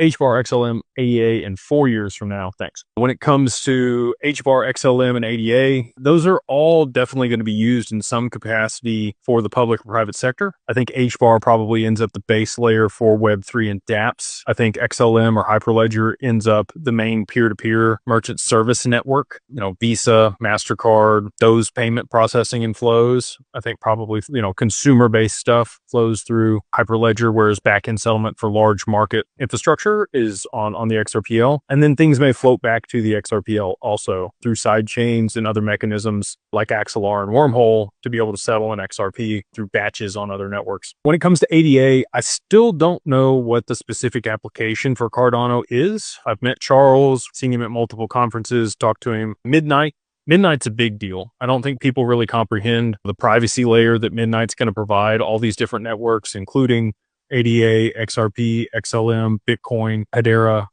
HBAR, XLM, ADA in 4 years from now? Thanks. When it comes to HBAR, XLM, and ADA, those are all definitely going to be used in some capacity for the public or private sector. I think HBAR probably ends up the base layer for Web3 and dApps. I think XLM or Hyperledger ends up the main peer-to-peer merchant service network. Visa, MasterCard, those payment processing and flows. I think probably, consumer-based stuff flows through Hyperledger, whereas back-end settlement for large market infrastructure is on the XRPL. And then things may float back to the XRPL also through side chains and other mechanisms like Axelar and Wormhole to be able to settle an XRP through batches on other networks. When it comes to ADA, I still don't know what the specific application for Cardano is. I've met Charles, seen him at multiple conferences, talked to him. Midnight's a big deal. I don't think people really comprehend the privacy layer that Midnight's going to provide all these different networks, including ADA, XRP, XLM, Bitcoin, Hedera.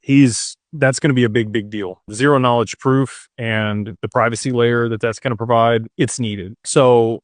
That's going to be a big deal. Zero knowledge proof and the privacy layer that's going to provide, it's needed. So,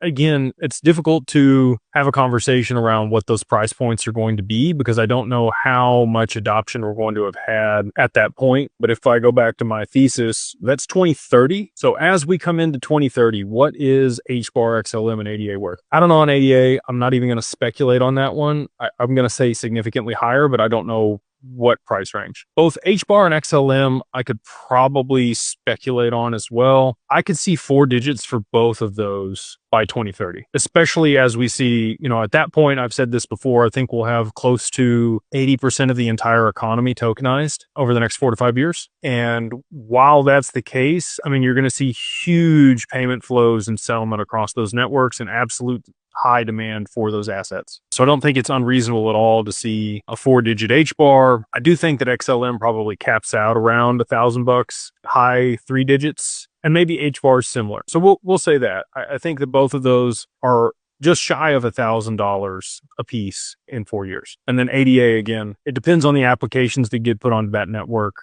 again, it's difficult to have a conversation around what those price points are going to be because I don't know how much adoption we're going to have had at that point. But if I go back to my thesis, that's 2030. So as we come into 2030, what is HBAR, XLM, and ADA worth? I don't know on ADA. I'm not even going to speculate on that one. I'm going to say significantly higher, but I don't know what price range. Both HBAR and XLM, I could probably speculate on as well. I could see 4 digits for both of those by 2030, especially as we see, at that point, I've said this before, I think we'll have close to 80% of the entire economy tokenized over the next 4 to 5 years. And while that's the case, you're going to see huge payment flows and settlement across those networks and absolute high demand for those assets. So I don't think it's unreasonable at all to see a 4-digit HBAR. I do think that XLM probably caps out around $1,000, high 3 digits, and maybe HBAR is similar. So we'll say that. I think that both of those are just shy of $1,000 a piece in 4 years. And then ADA, again, it depends on the applications that get put onto that network.